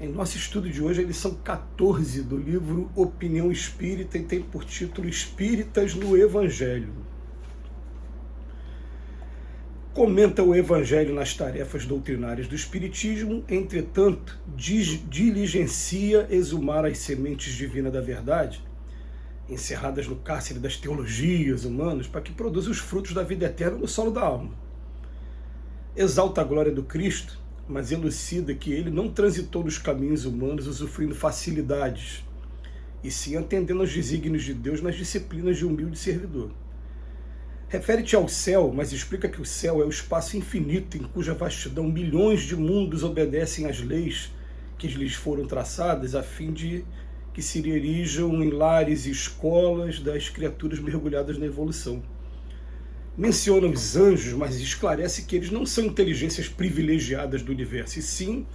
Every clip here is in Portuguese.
Em nosso estudo de hoje, a lição 14 do livro Opinião Espírita e tem por título Espíritas no Evangelho. Comenta o Evangelho nas tarefas doutrinárias do Espiritismo, entretanto, diligencia exumar as sementes divinas da verdade, encerradas no cárcere das teologias humanas, para que produza os frutos da vida eterna no solo da alma. Exalta a glória do Cristo, mas elucida que ele não transitou nos caminhos humanos usufruindo facilidades, e sim atendendo aos desígnios de Deus nas disciplinas de humilde servidor. Refere-te ao céu, mas explica que o céu é o espaço infinito em cuja vastidão milhões de mundos obedecem às leis que lhes foram traçadas a fim de que se erijam em lares e escolas das criaturas mergulhadas na evolução. Menciona os anjos, mas esclarece que eles não são inteligências privilegiadas do universo, e sim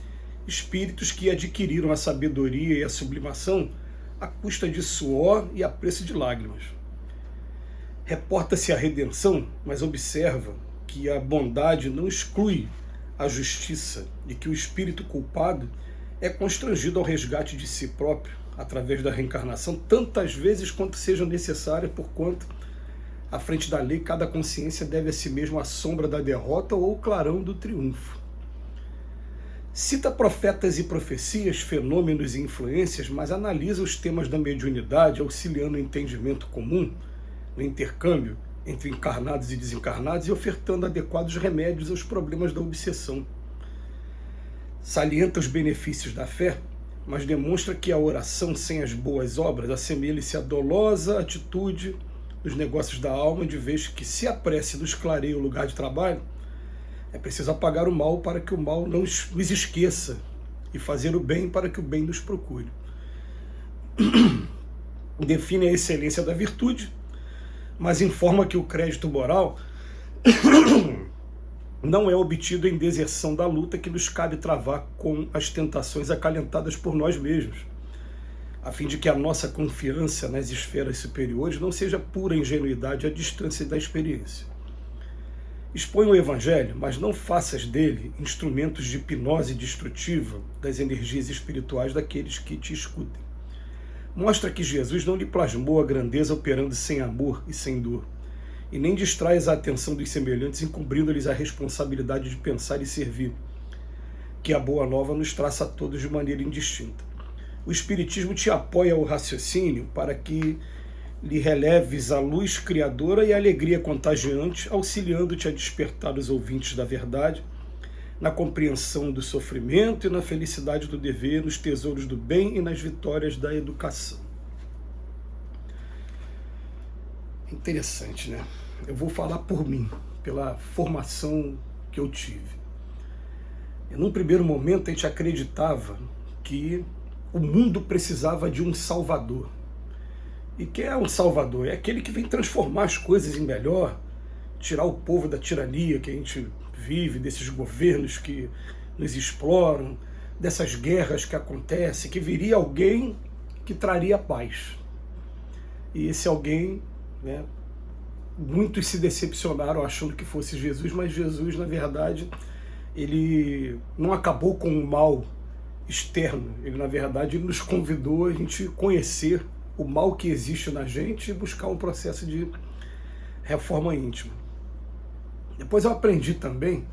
espíritos que adquiriram a sabedoria e a sublimação à custa de suor e a preço de lágrimas. Reporta-se a redenção, mas observa que a bondade não exclui a justiça e que o espírito culpado é constrangido ao resgate de si próprio, através da reencarnação, tantas vezes quanto seja necessária, porquanto à frente da lei, cada consciência deve a si mesmo a sombra da derrota ou o clarão do triunfo. Cita profetas e profecias, fenômenos e influências, mas analisa os temas da mediunidade, auxiliando o entendimento comum, no intercâmbio entre encarnados e desencarnados e ofertando adequados remédios aos problemas da obsessão. Salienta os benefícios da fé, mas demonstra que a oração sem as boas obras assemelha-se à dolosa atitude nos negócios da alma, de vez que, se a prece nos clareia o lugar de trabalho, é preciso apagar o mal para que o mal não nos esqueça e fazer o bem para que o bem nos procure. Define a excelência da virtude, mas informa que o crédito moral não é obtido em deserção da luta que nos cabe travar com as tentações acalentadas por nós mesmos, a fim de que a nossa confiança nas esferas superiores não seja pura ingenuidade à distância da experiência. Expõe o Evangelho, mas não faças dele instrumentos de hipnose destrutiva das energias espirituais daqueles que te escutem. Mostra que Jesus não lhe plasmou a grandeza operando sem amor e sem dor, e nem distrais a atenção dos semelhantes, encobrindo-lhes a responsabilidade de pensar e servir, que a Boa Nova nos traça a todos de maneira indistinta. O Espiritismo te apoia ao raciocínio para que lhe releves a luz criadora e a alegria contagiante, auxiliando-te a despertar os ouvintes da verdade, na compreensão do sofrimento e na felicidade do dever, nos tesouros do bem e nas vitórias da educação. Interessante, né? Eu vou falar por mim, pela formação que eu tive. Num primeiro momento, a gente acreditava que o mundo precisava de um salvador. E quem é um salvador? É aquele que vem transformar as coisas em melhor, tirar o povo da tirania que a gente vive, desses governos que nos exploram, dessas guerras que acontecem, que viria alguém que traria paz. E esse alguém, né, muitos se decepcionaram achando que fosse Jesus, mas Jesus, na verdade, ele não acabou com o mal externo, ele na verdade nos convidou a gente conhecer o mal que existe na gente e buscar um processo de reforma íntima. Depois eu aprendi também,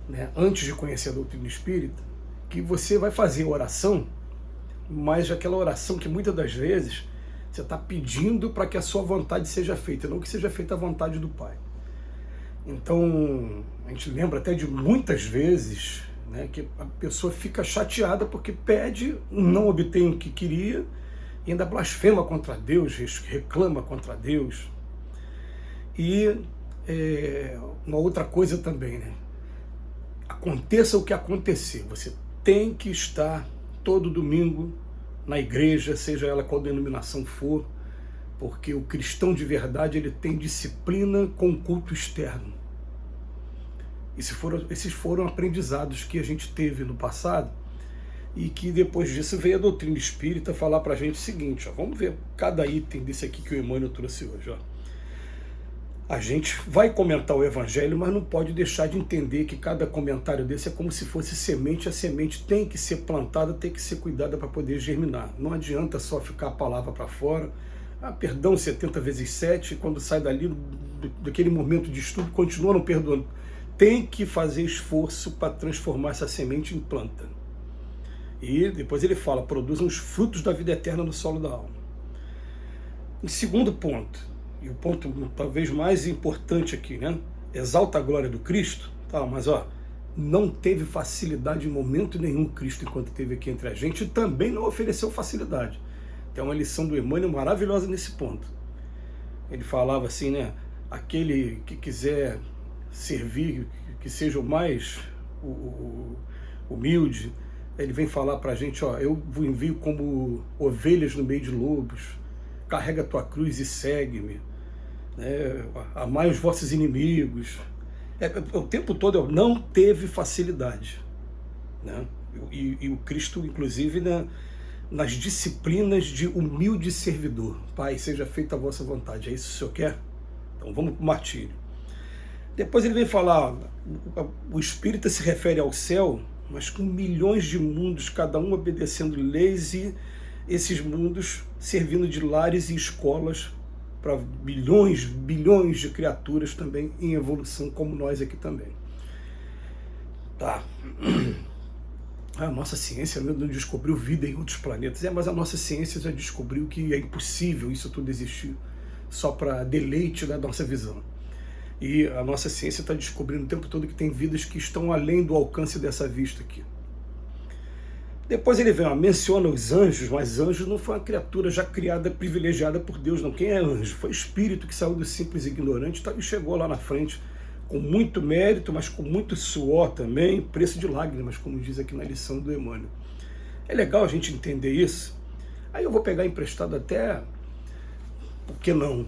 né, antes de conhecer a doutrina espírita, que você vai fazer oração, mas aquela oração que muitas das vezes você está pedindo para que a sua vontade seja feita, não que seja feita a vontade do Pai. Então, a gente lembra até de muitas vezes, né, que a pessoa fica chateada porque pede, não obtém o que queria, e ainda blasfema contra Deus, reclama contra Deus. E uma outra coisa também, né? Aconteça o que acontecer, você tem que estar todo domingo na igreja, seja ela qual denominação for, porque o cristão de verdade ele tem disciplina com culto externo. Esses foram aprendizados que a gente teve no passado e que depois disso veio a doutrina espírita falar para a gente o seguinte, ó, vamos ver cada item desse aqui que o Emmanuel trouxe hoje. Ó. a gente vai comentar o Evangelho, mas não pode deixar de entender que cada comentário desse é como se fosse semente. A semente tem que ser plantada, tem que ser cuidada para poder germinar. Não adianta só ficar a palavra para fora. Perdão 70 vezes 7, quando sai dali, daquele momento de estudo, continua não perdoando. Tem que fazer esforço para transformar essa semente em planta. E depois ele fala, produzam os frutos da vida eterna no solo da alma. Em segundo ponto, e o ponto talvez mais importante aqui, né? Exalta a glória do Cristo, tá, mas não teve facilidade em momento nenhum Cristo enquanto esteve aqui entre a gente, e também não ofereceu facilidade. Tem uma lição do Emmanuel maravilhosa nesse ponto. Ele falava assim, né? Aquele que quiser servir, que seja o mais humilde, ele vem falar para a gente, eu vos envio como ovelhas no meio de lobos, carrega a tua cruz e segue-me, né? Amai os vossos inimigos. O tempo todo não teve facilidade, né? E o Cristo, inclusive, nas disciplinas de humilde servidor. Pai, seja feita a vossa vontade. É isso que o Senhor quer? Então vamos para o martírio. Depois ele vem falar, o Espírita se refere ao céu, mas com milhões de mundos, cada um obedecendo leis, e esses mundos servindo de lares e escolas para bilhões de criaturas também em evolução, como nós aqui também. Tá. A nossa ciência não descobriu vida em outros planetas, mas a nossa ciência já descobriu que é impossível isso tudo existir só para deleite da nossa visão. E a nossa ciência está descobrindo o tempo todo que tem vidas que estão além do alcance dessa vista aqui. Depois ele vem, menciona os anjos, mas anjo não foi uma criatura já criada, privilegiada por Deus, não. Quem é anjo? Foi espírito que saiu do simples e ignorante e chegou lá na frente com muito mérito, mas com muito suor também, preço de lágrimas, como diz aqui na lição do Emmanuel. É legal a gente entender isso. Aí eu vou pegar emprestado até, por que não?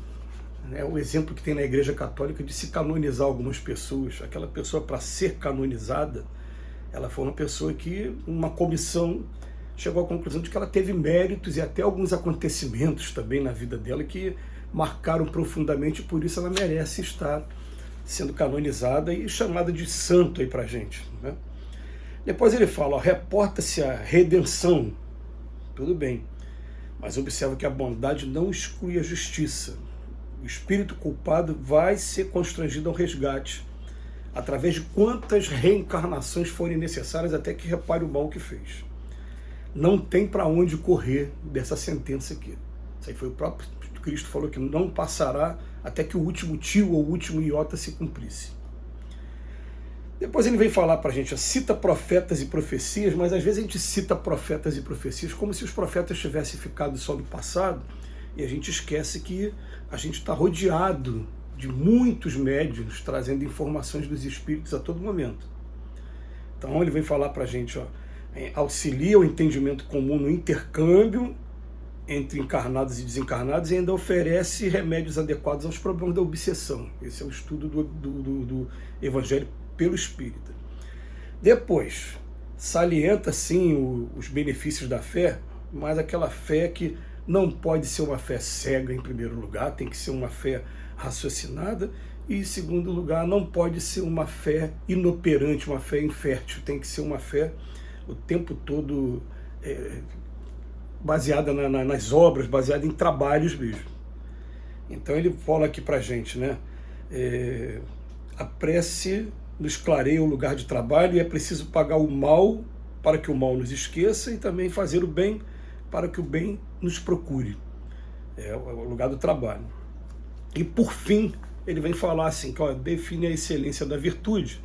O exemplo que tem na Igreja Católica de se canonizar algumas pessoas. Aquela pessoa, para ser canonizada, ela foi uma pessoa que, uma comissão, chegou à conclusão de que ela teve méritos e até alguns acontecimentos também na vida dela que marcaram profundamente, por isso ela merece estar sendo canonizada e chamada de santo aí pra gente, né? Depois ele fala, reporta-se a redenção. Tudo bem, mas observa que a bondade não exclui a justiça. O espírito culpado vai ser constrangido ao resgate, através de quantas reencarnações forem necessárias até que repare o mal que fez. Não tem para onde correr dessa sentença aqui. Isso aí foi o próprio Cristo falou que não passará até que o último tio ou o último iota se cumprisse. Depois ele vem falar para a gente, cita profetas e profecias, mas às vezes a gente cita profetas e profecias como se os profetas tivessem ficado só no passado, e a gente esquece que a gente está rodeado de muitos médiuns trazendo informações dos espíritos a todo momento. Então ele vem falar para a gente, auxilia o entendimento comum no intercâmbio entre encarnados e desencarnados e ainda oferece remédios adequados aos problemas da obsessão. Esse é o estudo do Evangelho pelo Espírita. Depois, salienta sim os benefícios da fé, mas aquela fé que não pode ser uma fé cega em primeiro lugar, tem que ser uma fé raciocinada, e em segundo lugar, não pode ser uma fé inoperante, uma fé infértil, tem que ser uma fé o tempo todo baseada nas obras, baseada em trabalhos mesmo. Então ele fala aqui pra gente, né? A prece nos clareia o lugar de trabalho e é preciso pagar o mal para que o mal nos esqueça e também fazer o bem para que o bem nos procure. É o lugar do trabalho. E por fim, ele vem falar assim, que define a excelência da virtude,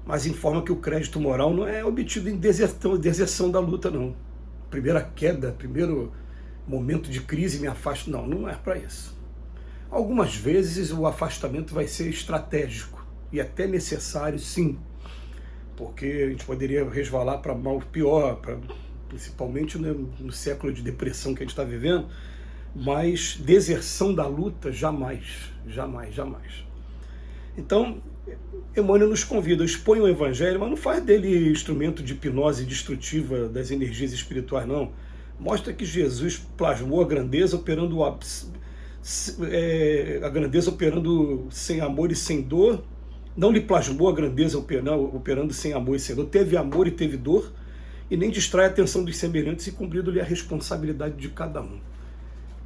mas informa que o crédito moral não é obtido em deserção da luta, não. Primeira queda, primeiro momento de crise, me afasto. Não é para isso. Algumas vezes o afastamento vai ser estratégico e até necessário, sim, porque a gente poderia resvalar para mal pior, principalmente no século de depressão que a gente está vivendo, mas deserção da luta, jamais, jamais, jamais. Então, Emmanuel nos convida, expõe o Evangelho, mas não faz dele instrumento de hipnose destrutiva das energias espirituais, não. Mostra que Jesus plasmou a grandeza operando o ápice. a grandeza operando sem amor e sem dor, não lhe plasmou a grandeza operando sem amor e sem dor, teve amor e teve dor, e nem distrai a atenção dos semelhantes e cumprindo-lhe a responsabilidade de cada um.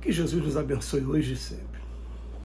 Que Jesus nos abençoe hoje e sempre.